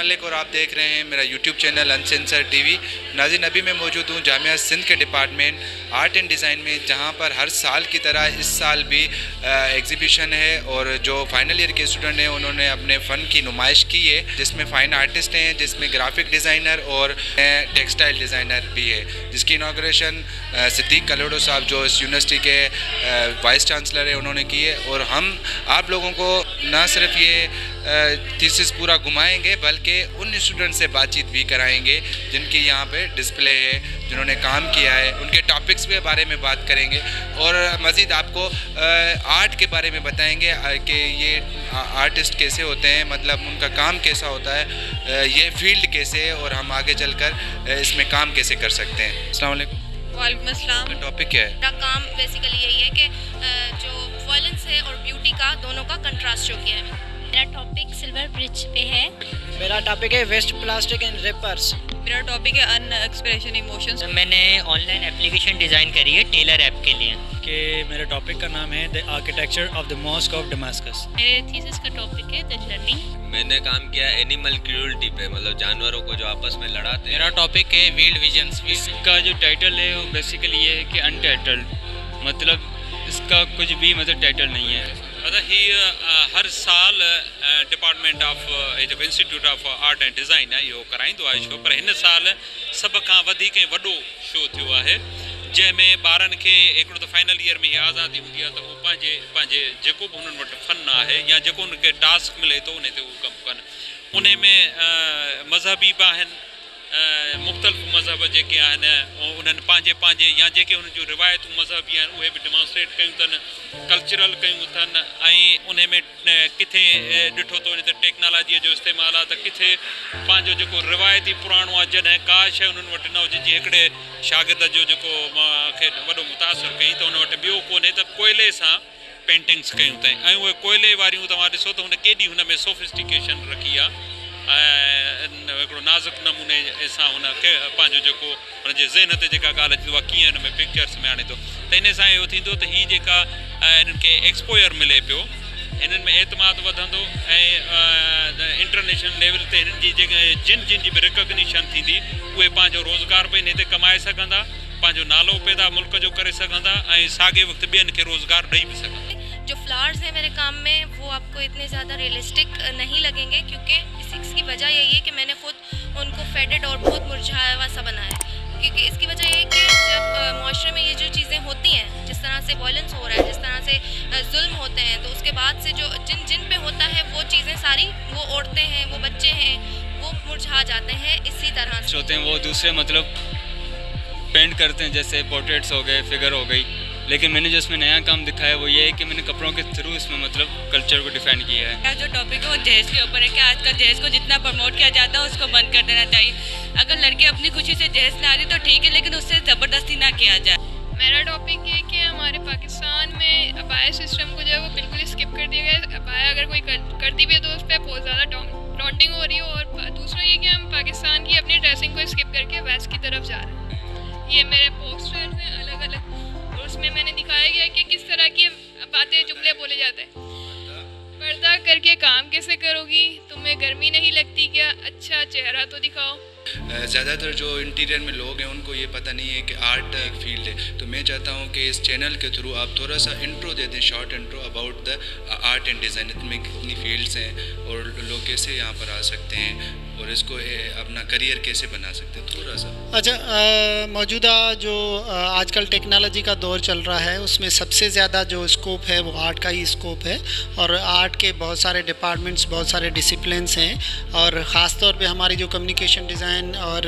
मलिक और आप देख रहे हैं मेरा यूट्यूब चैनल अनसेंसर टीवी। नाज़रीन, अभी मैं मौजूद हूँ जामिया सिंध के डिपार्टमेंट आर्ट एंड डिज़ाइन में, जहाँ पर हर साल की तरह इस साल भी एग्जीबिशन है और जो फाइनल ईयर के स्टूडेंट हैं उन्होंने अपने फ़न की नुमाइश की है, जिसमें फ़ाइन आर्टिस्ट हैं, जिसमें ग्राफिक डिज़ाइनर और टेक्सटाइल डिज़ाइनर भी है, जिसकी इनाग्रेशन सिद्दीक कलोडो साहब जो इस यूनिवर्सिटी के वाइस चांसलर है उन्होंने की है। और हम आप लोगों को न सिर्फ ये थीसिस पूरा घुमाएंगे बल्कि उन स्टूडेंट से बातचीत भी कराएंगे जिनकी यहाँ पे डिस्प्ले है, जिन्होंने काम किया है, उनके टॉपिक्स के बारे में बात करेंगे और मज़ीद आपको आर्ट के बारे में बताएंगे कि ये आर्टिस्ट कैसे होते हैं, मतलब उनका काम कैसा होता है, ये फील्ड कैसे है और हम आगे चलकर इसमें काम कैसे कर सकते हैं। अस्सलाम वालेकुम। वालेकुम अस्सलाम। टॉपिक क्या है? मेरा काम बेसिकली यही है कि जो वायलेंस है और ब्यूटी का दोनों का कंट्रास्ट शो किया है। मेरा टॉपिक सिल्वर ब्रिज पे है। मेरा टॉपिक है वेस्ट प्लास्टिक एंड रेपर्स। मेरा टॉपिक है अनएक्सप्रेशन इमोशंस। मैंने ऑनलाइन एप्लीकेशन डिज़ाइन करी है टेलर ऐप के लिए। कि मेरे टॉपिक का नाम है the architecture of the mosque of Damascus. मेरे थीसिस का टॉपिक है द जर्नी। मैंने काम किया एनिमल क्रूअल्टी पे, मतलब जानवरों को जो आपस में लड़ाते हैं। मेरा टॉपिक है विल्ड विजन्स। इसका जो टाइटल है वो बेसिकली ये है कि अनटाइटल्ड, मतलब इसका कुछ भी मतलब टाइटल नहीं है। मतलब ही हर साल department of institute of art and design इहो कराईंदो आहे शो, पर हिन साल सभ खां वधीक ऐं वॾो शो थियो आहे जंहिंमें ॿारनि खे हिकिड़ो त फाइनल ईयर में हीअ आज़ादी हूंदी आहे त उहो पंहिंजे पंहिंजे जेको बि हुननि वटि फ़न आहे या जेको उनखे टास्क मिले थो उन ते उहो कमु कनि। उन में मज़हबी बि आहिनि, मुख़्तलिफ़ मज़हब जेके आहिनि उन्हनि पंहिंजे पंहिंजे या जेके उन्हनि जूं रिवायतूं मज़हबी आहिनि उहे बि डिमॉन्स्ट्रेट कयूं अथनि, कल्चरल कयूं अथनि। ऐं उन में किथे ॾिठो थो वञे त टेक्नोलॉजीअ जो इस्तेमालु आहे, त किथे पंहिंजो जेको रिवायती पुराणो आहे जॾहिं का शइ उन्हनि वटि न हुजे। जीअं हिकिड़े शागिर्द जो जेको मूंखे वॾो मुतासिर कई त उन वटि ॿियो कोन्हे त कोयले सां पेंटिंग्स कयूं अथई, ऐं उहे कोयले वारियूं तव्हां ॾिसो त हुन केॾी हुन में सोफिस्टिकेशन रखी आहे, हिकिड़ो नाज़ुक नमूने सां हुनखे पंहिंजो जेको हुनजे ज़हन ते जेका ॻाल्हि अचे थो आहे कीअं हिन में पिक्चर्स में आणे थो, त इन सां इहो थींदो त हीअ जेका हिननि खे एक्सपोयर मिले पियो, हिननि में एतमाद वधंदो ऐं इंटरनेशनल लेवल ते हिननि जी जेके जिन जिन जी बि रिकॉग्निशन थींदी उहे पंहिंजो रोज़गार बि हिन ते कमाए सघंदा, पंहिंजो नालो पैदा मुल्क जो करे सघंदा ऐं साॻे वक़्तु ॿियनि खे रोज़गार ॾेई बि सघंदा। जो फ्लावर्स हैं मेरे काम में वो आपको इतने ज़्यादा रियलिस्टिक नहीं लगेंगे, क्योंकि इसकी वजह यही है कि मैंने खुद उनको फेडेड और बहुत मुरझाया हुआ सा बनाया है। क्योंकि इसकी वजह ये है कि जब माशरे में ये जो चीज़ें होती हैं, जिस तरह से वायलेंस हो रहा है, जिस तरह से जुल्म होते हैं, तो उसके बाद से जो जिन जिन पे होता है वो चीज़ें सारी, वो औरतें हैं, वो बच्चे हैं, वो मुरझा जाते हैं। इसी तरह से होते हैं वो दूसरे मतलब पेंट करते हैं, जैसे पोर्ट्रेट्स हो गए, फिगर हो गई, लेकिन मैंने जो इसमें नया काम दिखाया वो ये है कि मैंने कपड़ों के थ्रू इसमें मतलब कल्चर को डिफाइन किया है। मेरा जो टॉपिक है वो दहेज के ऊपर है कि आजकल दहेज को जितना प्रमोट किया जाता है उसको बंद कर देना चाहिए। अगर लड़के अपनी खुशी से दहेज ना दे तो ठीक है, लेकिन उससे ज़बरदस्ती ना किया जाए। मेरा टॉपिक ये कि हमारे पाकिस्तान में अबाया सिस्टम को जो है वो बिल्कुल स्किप कर दिया गया है। अबाया अगर कोई करती भी है तो उस पर बहुत ज़्यादा टॉन्टिंग हो रही है, और दूसरा ये कि हम पाकिस्तान की अपनी ड्रेसिंग को स्किप करके वेस्ट की तरफ जा रहे हैं। ये मेरे पोस्टर्स हैं अलग अलग, और उसमें मैंने दिखाया गया कि किस तरह की बातें जुमले बोले जाते हैं। पर्दा करके काम कैसे करोगी, तुम्हें गर्मी नहीं लगती क्या, अच्छा चेहरा तो दिखाओ। ज़्यादातर जो इंटीरियर में लोग हैं उनको ये पता नहीं है कि आर्ट एक फील्ड है, तो मैं चाहता हूँ कि इस चैनल के थ्रू आप थोड़ा सा इंट्रो दे दें, short intro about the art and design, इसमें कितनी फील्ड्स हैं और लोग कैसे यहाँ पर आ सकते हैं और इसको अपना करियर कैसे बना सकते हैं, थोड़ा सा। अच्छा, मौजूदा जो आजकल टेक्नोलॉजी का दौर चल रहा है उसमें सबसे ज़्यादा जो स्कोप है वो आर्ट का ही स्कोप है, और आर्ट के बहुत सारे डिपार्टमेंट्स, बहुत सारे डिसिप्लिन्स हैं, और ख़ास तौर पे हमारी जो कम्युनिकेशन डिज़ाइन और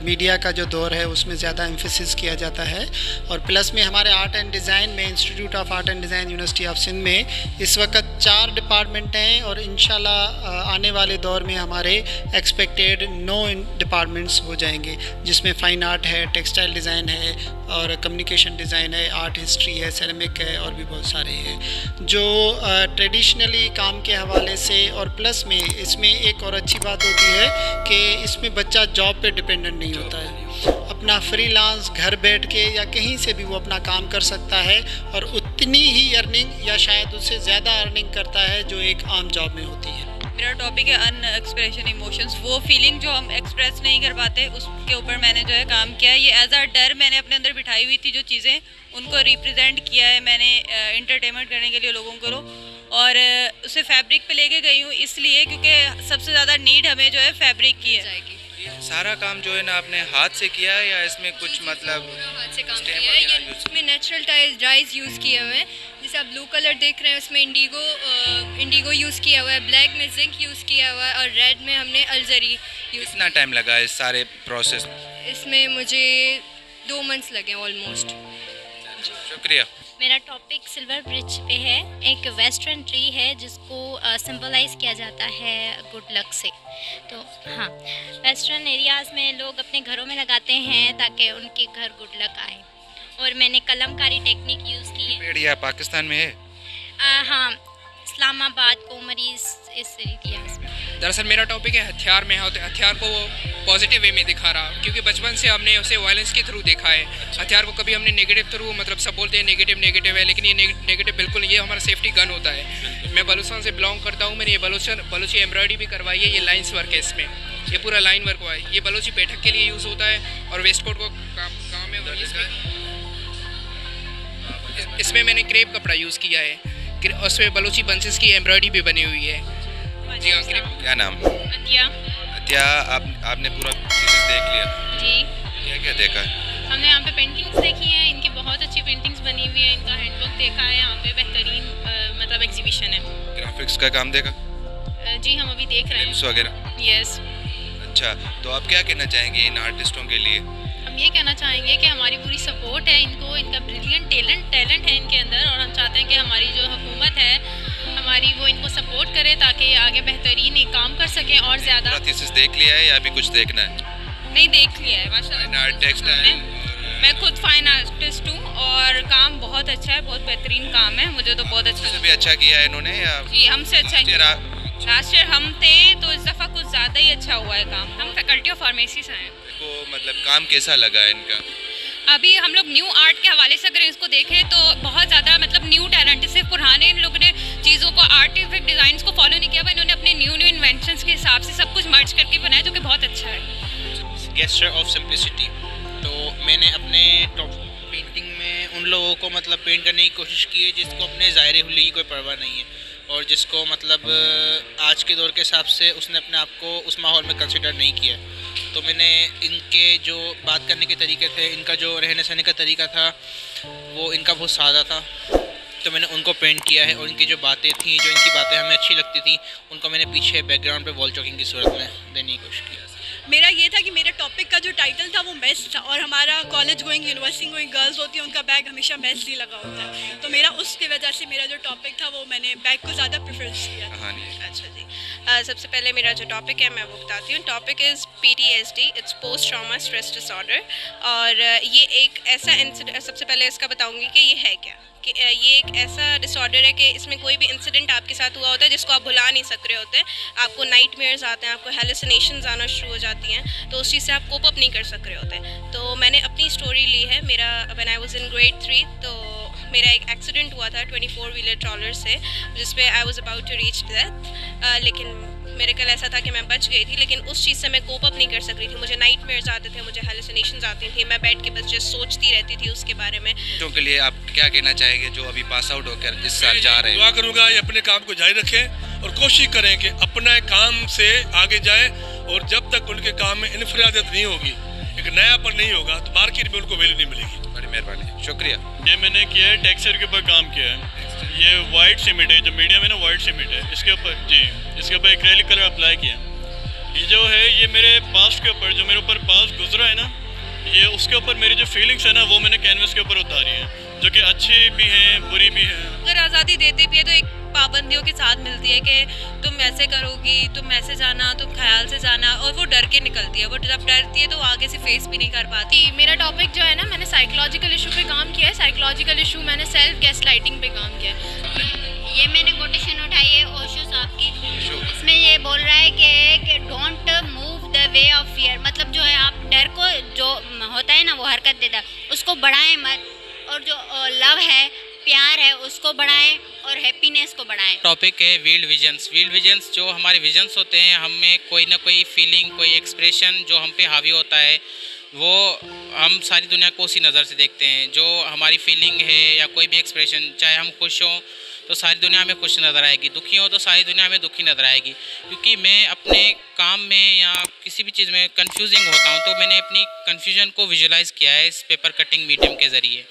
मीडिया का जो दौर है उसमें ज़्यादा एम्फेसिस किया जाता है। और प्लस में हमारे आर्ट एंड डिज़ाइन में institute of art and design university of Sindh में इस वक्त 4 डिपार्टमेंट हैं, और इंशाल्लाह आने वाले दौर में हमारे एक्सपेक्टेड 9 डिपार्टमेंट्स हो जाएंगे, जिसमें फ़ाइन आर्ट है, टेक्सटाइल डिज़ाइन है, और कम्युनिकेशन डिज़ाइन है, आर्ट हिस्ट्री है, सेरेमिक है, और भी बहुत सारे हैं जो ट्रेडिशनली काम के हवाले से। और प्लस में इसमें एक और अच्छी बात होती है कि इसमें बच्चा जॉब पे डिपेंडेंट नहीं होता है, अपना फ्रीलांस घर बैठ के या कहीं से भी वो अपना काम कर सकता है, और उतनी ही अर्निंग या शायद उससे ज़्यादा अर्निंग करता है जो एक आम जॉब में होती है। मेरा टॉपिक है अनएक्सप्रेशन इमोशंस। वो फीलिंग जो हम एक्सप्रेस नहीं कर पाते, उसके ऊपर मैंने जो है काम किया है। ये एज अ डर मैंने अपने अंदर बिठाई हुई थी, जो चीज़ें उनको रिप्रेजेंट किया है मैंने इंटरटेनमेंट करने के लिए लोगों को, और उसे फैब्रिक पे लेके गई हूँ इसलिए क्योंकि सबसे ज़्यादा नीड हमें जो है फैब्रिक की है। सारा काम जो है ना आपने हाथ से किया है या इसमें कुछ मतलब हाथ से काम किया है? ये इसमें नेचुरल डाइज यूज़ किए हुए हैं। जैसे आप ब्लू कलर देख रहे हैं, उसमें इंडिगो यूज़ किया हुआ है, ब्लैक में जिंक यूज़ किया हुआ है, और रेड में हमने अलजरी यूज़। कितना टाइम लगा इस सारे प्रोसेस? इसमें मुझे 2 मंथ्स लगे ऑलमोस्ट। शुक्रिया। मेरा टॉपिक सिल्वर ब्रिज पे है। एक वेस्टर्न ट्री है जिसको सिंबलाइज किया जाता है गुड लक से। तो हाँ, वेस्टर्न एरियाज़ में लोग अपने घरों में लगाते हैं ताकि उनके घर गुड लक आए, और मैंने कलमकारी टेक्निक यूज़ की है। पेड़ या पाकिस्तान में है? हाँ, इस्लामाबाद, कोमरी, इस एरियाज़ में। दरअसल मेरा टॉपिक है हथियार में। हथियार को वो पॉजिटिव वे में दिखा रहा, क्योंकि बचपन से हमने उसे वायलेंस के थ्रू देखा है। हथियार को कभी हमने नेगेटिव थ्रू, मतलब सब बोलते हैं नेगेटिव है, लेकिन ये नेगेटिव बिल्कुल, ये हमारा सेफ्टी गन होता है। मैं बलूचिस्तान से बिलोंग करता हूँ। मैंने ये बलूची एम्ब्रॉयडरी भी करवाई है। ये लाइन्स वर्क है, इसमें ये पूरा लाइन वर्क हुआ है। ये बलूची बैठक के लिए यूज़ होता है, और वेस्ट कोट को काम में इसमें मैंने क्रेप कपड़ा यूज़ किया है। उसमें बलूची बंसेस की एम्ब्रॉयडरी भी बनी हुई है। जी हाँ। क्या नाम? अतिया। आपने पूरा चीज़ देख लिया? जी। क्या क्या देखा? हमने यहाँ पे पेंटिंग्स देखी हैं, इनकी बहुत अच्छी पेंटिंग्स बनी हुई है, इनका हैंडवर्क देखा है। यहाँ पे बेहतरीन मतलब एग्जीबिशन है। ग्राफिक्स का काम देखा? जी, हम अभी देख रहे हैं वगैरह। यस। अच्छा, तो आप क्या कहना चाहेंगे इन आर्टिस्टों के लिए? हम ये कहना चाहेंगे कि हमारी पूरी सपोर्ट है इनको, इनका ब्रिलियंट टैलेंट है इनके अंदर, और हम चाहते हैं कि हमारी जो हुकूमत है हमारी, वो इनको सपोर्ट करे ताकि आगे बेहतरीन काम कर सकें और ज़्यादा। थीसिस देख लिया है या अभी कुछ देखना है? नहीं, देख लिया है माशाल्लाह। मैं खुद फाइन आर्टिस्ट हूँ और काम बहुत अच्छा है, बहुत बेहतरीन काम है। मुझे तो बहुत अच्छा भी अच्छा किया है इन्होंने या? जी, हमसे अच्छा किया। लास्ट ईयर हम थे तो इस दफ़ा कुछ ज़्यादा ही अच्छा हुआ है काम। हम फैकल्टी ऑफ फार्मेसी से हैं। को मतलब काम कैसा लगा है इनका? अभी हम लोग न्यू आर्ट के हवाले से अगर इसको देखें तो बहुत ज़्यादा मतलब न्यू टैलेंट, सिर्फ पुराने इन लोगों ने चीज़ों को, आर्टिफिक डिज़ाइंस को फॉलो नहीं किया, पर इन्होंने अपने न्यू इन्वेंशंस के हिसाब से सब कुछ मर्ज करके बनाया, जो कि बहुत अच्छा है। Gesture of simplicity. तो मैंने अपने पेंटिंग में उन लोगों को मतलब पेंट करने की कोशिश की है जिसको अपने ज़ाहिर हुल्ले की कोई परवाह नहीं है, और जिसको मतलब आज के दौर के हिसाब से उसने अपने आप को उस माहौल में कंसिडर नहीं किया। तो मैंने इनके जो बात करने के तरीके थे, इनका जो रहने सहने का तरीका था, वो इनका बहुत सादा था, तो मैंने उनको पेंट किया है। और इनकी जो बातें थी, जो इनकी बातें हमें अच्छी लगती थी, उनको मैंने पीछे बैकग्राउंड पे वॉल चॉकिंग की सूरत में देने की कोशिश की। मेरा ये था कि मेरे टॉपिक का जो टाइटल था वो मेस था, और हमारा college going, university going girls होती है, उनका बैग हमेशा मेस ही लगा होता है। तो मेरा उसकी वजह से मेरा जो टॉपिक था वो मैंने बैग को ज़्यादा प्रेफरेंस किया। अच्छा जी, सबसे पहले मेरा जो टॉपिक है मैं वो बताती हूँ। Topic is PTSD, it's post trauma stress disorder. और ये एक ऐसा इंसिडेंट, सबसे पहले इसका बताऊँगी कि ये है क्या, कि ये एक ऐसा डिसऑर्डर है कि इसमें कोई भी इंसिडेंट आपके साथ हुआ होता है जिसको आप भुला नहीं सक रहे होते। आपको नाइटमेयर्स आते हैं, आपको हेलुसिनेशंस आना शुरू हो जाती हैं, तो उस चीज़ से आप कोप अप नहीं कर सक रहे होते। तो मैंने अपनी स्टोरी ली है। मेरा when I was in grade 3, तो मेरा एक एक्सीडेंट हुआ था 24 व्हीलर ट्रॉलर से, जिस पे I was about to reach death, लेकिन मेरे कल ऐसा था कि मैं बच गई थी, लेकिन उस चीज़ से मैं कोप अप नहीं कर सक रही थी। मुझे नाइटमेयर्स आते थे, मुझे हेलुसिनेशंस आती थी, मैं बैठ के बस जस्ट सोचती रहती थी उसके बारे में। तो के लिए आप क्या कहना चाहेंगे जो अभी पास आउट होकर इस साल जा रहे हैं? दुआ करूँगा ये अपने काम को जारी रखें और कोशिश करें कि अपने काम से आगे जाएं, और जब तक उनके काम में इनफरादियत नहीं होगी, एक नयापन नहीं होगा, तो मार्केट में उनको वैल्यू नहीं मिलेगी। बड़ी मेहरबानी, शुक्रिया। ये मैंने किया है, टेक्सचर के ऊपर काम किया है। ये वाइट सीमेंट है, जो मीडियम है ना, वाइट सीमेंट है। इसके ऊपर जी, इसके ऊपर एक्रेलिक कलर अप्लाई किया। ये जो है, ये मेरे पास्ट के ऊपर, जो मेरे ऊपर पास्ट गुजरा है ना, ये उसके ऊपर मेरी जो फीलिंग्स है ना, वो मैंने कैनवस के ऊपर उतारी है, जो कि अच्छी भी हैं, बुरी भी हैं। अगर आज़ादी देते भी है तो एक पाबंदियों के साथ मिलती है कि तुम ऐसे करोगी, तुम ऐसे जाना, तुम ख्याल से जाना, और वो डर के निकलती है। वो जब डरती है तो आगे से फेस भी नहीं कर पाती। मेरा टॉपिक जो है ना, मैंने साइकोलॉजिकल इशू पे काम किया है। साइकोलॉजिकल इशू मैंने सेल्फ गैसलाइटिंग पे काम किया है। ये मैंने कोटेशन उठाई है ओशो साहब की। इसमें ये बोल रहा है कि don't move the way of fear, मतलब जो है आप डर को, जो होता है ना वो हरकत देता है, उसको बढ़ाएं मत, और जो लव है, प्यार है, उसको बढ़ाएं, और हैप्पीनेस को बढ़ाएं। टॉपिक है वील्ड विजन्स। वील्ड विजन्स जो हमारे विजन्स होते हैं, हमें कोई ना कोई फीलिंग, कोई एक्सप्रेशन जो हम पे हावी होता है, वो हम सारी दुनिया को उसी नज़र से देखते हैं। जो हमारी फीलिंग है या कोई भी एक्सप्रेशन, चाहे हम खुश हों तो सारी दुनिया हमें खुश नज़र आएगी, दुखी हो तो सारी दुनिया हमें दुखी नज़र आएगी। क्योंकि मैं अपने काम में या किसी भी चीज़ में कंफ्यूजिंग होता हूँ, तो मैंने अपनी कन्फ्यूजन को विजुलाइज़ किया है इस पेपर कटिंग मीडियम के ज़रिए।